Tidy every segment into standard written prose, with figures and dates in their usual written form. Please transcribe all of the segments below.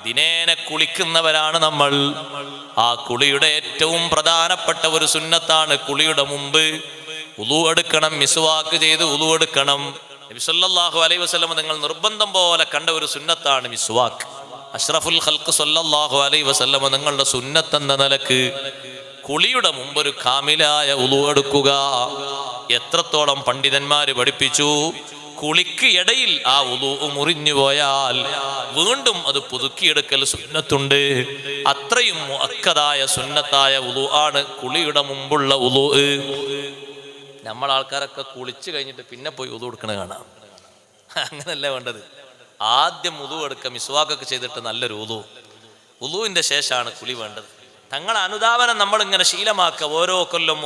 ദിനേന കുളിക്കുന്നവരാണ് നമ്മൾ. ആ കുളിയുടെ ഏറ്റവും പ്രധാനപ്പെട്ട ഒരു സുന്നത്താണ് കുളിയുടെ മുമ്പ് വുളു എടുക്കണം, മിസ്വാക്ക് ചെയ്ത് വുളു എടുക്കണം. നബി സല്ലല്ലാഹു അലൈഹി വസല്ലം നിങ്ങൾ നിർബന്ധം പോലെ കണ്ട ഒരു സുന്നത്താണ് മിസ്വാക്ക്. അഷ്റഫുൽ ഖൽഖ് സല്ലല്ലാഹു അലൈഹി വസല്ലം നിങ്ങളുടെ സുന്നത്ത് എന്ന നിലക്ക് കുളിയുടെ മുമ്പ് ഒരു കാമിലായ വുളു എടുക്കുക. എത്രത്തോളം പണ്ഡിതന്മാര് പഠിപ്പിച്ചു, കുളിക്ക് ഇടയിൽ ആ വുളു മുറിഞ്ഞു പോയാൽ വീണ്ടും അത് പുതുക്കിയെടുക്കൽ സുന്നത്തുണ്ട്. അത്രയും മുഅക്കദായ സുന്നത്തായ വുളു ആണ് കുളിയുടെ മുമ്പുള്ള വുളു. നമ്മൾ ആൾക്കാരൊക്കെ കുളിച്ച് കഴിഞ്ഞിട്ട് പിന്നെ പോയി വുളു എടുക്കണ കാണാം. അങ്ങനല്ല വേണ്ടത്. ആദ്യം വുളു എടുക്കുക, മിസ്വാക്കൊക്കെ ചെയ്തിട്ട് നല്ലൊരു വുളുവിന്റെ ശേഷമാണ് കുളി വേണ്ടത്. തങ്ങളെ അനുധാവനം നമ്മളിങ്ങനെ ശീലമാക്കുക. ഓരോ കൊല്ലം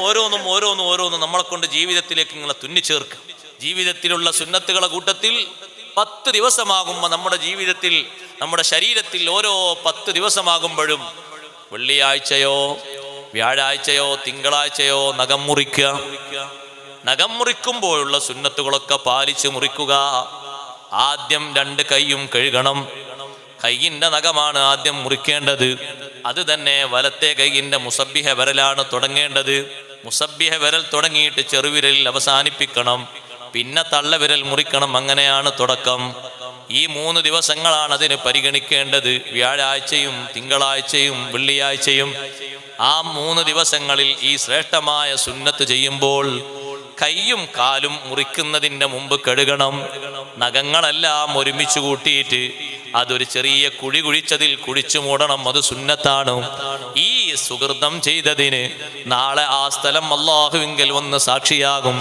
ഓരോന്നും നമ്മളെ കൊണ്ട് ജീവിതത്തിലേക്ക് ഇങ്ങനെ തുന്നിച്ചേർക്കുക. ജീവിതത്തിലുള്ള സുന്നത്തുകളെ കൂട്ടത്തിൽ 10 ദിവസമാകുമ്പോൾ നമ്മുടെ ജീവിതത്തിൽ, നമ്മുടെ ശരീരത്തിൽ ഓരോ 10 ദിവസമാകുമ്പോഴും വെള്ളിയാഴ്ചയോ വ്യാഴാഴ്ചയോ തിങ്കളാഴ്ചയോ നഖം മുറിക്കുക. നഖം മുറിക്കുമ്പോഴുള്ള സുന്നത്തുകളൊക്കെ പാലിച്ച് മുറിക്കുക. ആദ്യം 2 കൈയും കഴുകണം. കൈയിന്റെ നഖമാണ് ആദ്യം മുറിക്കേണ്ടത്. അത് തന്നെ വലത്തെ കൈയിന്റെ മുസബ്ബിഹ വിരലാണ് തുടങ്ങേണ്ടത്. മുസബ്ബിഹ വിരൽ തുടങ്ങിയിട്ട് ചെറുവിരലിൽ അവസാനിപ്പിക്കണം. പിന്നെ തള്ളവിരൽ മുറിക്കണം. അങ്ങനെയാണ് തുടക്കം. ഈ 3 ദിവസങ്ങളാണ് അതിന് പരിഗണിക്കേണ്ടത്. വ്യാഴാഴ്ചയും തിങ്കളാഴ്ചയും വെള്ളിയാഴ്ചയും. ആ 3 ദിവസങ്ങളിൽ ഈ ശ്രേഷ്ഠമായ സുന്നത്ത് ചെയ്യുമ്പോൾ കൈയും കാലും മുറിക്കുന്നതിൻ്റെ മുമ്പ് കഴുകണം. നഖങ്ങളെല്ലാം ഒരുമിച്ച് കൂട്ടിയിട്ട് അതൊരു ചെറിയ കുഴി കുഴിച്ചതിൽ കുഴിച്ചു മൂടണം. അത് സുന്നത്താണ്. ഈ സുകൃതം ചെയ്തതിന് നാളെ ആ സ്ഥലം അല്ലാഹുവിങ്കൽ വന്ന് സാക്ഷിയാകും.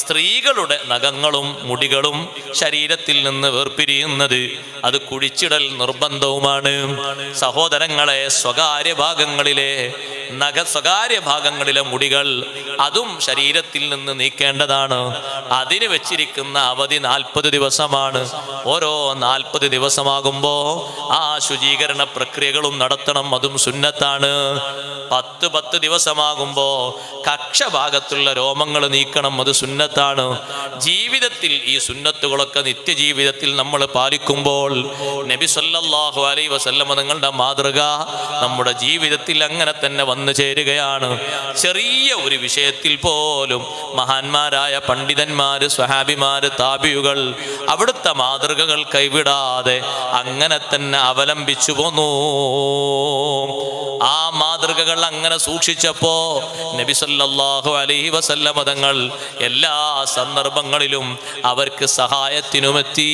സ്ത്രീകളുടെ നഖങ്ങളും മുടികളും ശരീരത്തിൽ നിന്ന് വേർപിരിയുന്നത് അത് കുഴിച്ചിടൽ നിർബന്ധവുമാണ്. സഹോദരങ്ങളെ, സ്വകാര്യ ഭാഗങ്ങളിലെ മുടികൾ അതും ശരീരത്തിൽ നിന്ന് നീക്കേണ്ടതാണ്. അതിന് വെച്ചിരിക്കുന്ന അവധി 40 ദിവസമാണ്. ഓരോ 40 ദിവസമാകുമ്പോ ആ ശുചീകരണ പ്രക്രിയകളും നടത്തണം. അതും സുന്നത്താണ്. 10 ദിവസമാകുമ്പോ കക്ഷഭാഗത്തുള്ള രോമങ്ങൾ നീക്കണം. അത് സുന്നത്താണ്. ജീവിതത്തിൽ ഈ സുന്നത്തുകളൊക്കെ നിത്യജീവിതത്തിൽ നമ്മൾ പാലിക്കുമ്പോൾ നബി സല്ലല്ലാഹു അലൈഹി വസല്ലം നിങ്ങളുടെ മാതൃക നമ്മുടെ ജീവിതത്തിൽ അങ്ങനെ തന്നെ വന്നു ചേരുകയാണ്. ചെറിയ ഒരു വിഷയത്തിൽ പോലും മഹാന്മാരായ പണ്ഡിതന്മാര്, സ്വഹാബിമാര്, താബിയുകൾ അവിടുത്തെ മാതൃകകൾ കൈവിടാതെ അങ്ങനെ തന്നെ അവലംബിച്ചു പോന്നു. ആ മാതൃകകൾ അങ്ങനെ സൂക്ഷിച്ചപ്പോ നബി സല്ലല്ലാഹു അലൈഹി വസല്ലം തങ്ങൾ എല്ലാ സന്ദർഭങ്ങളിലും അവർക്ക് സഹായത്തിനുമെത്തി.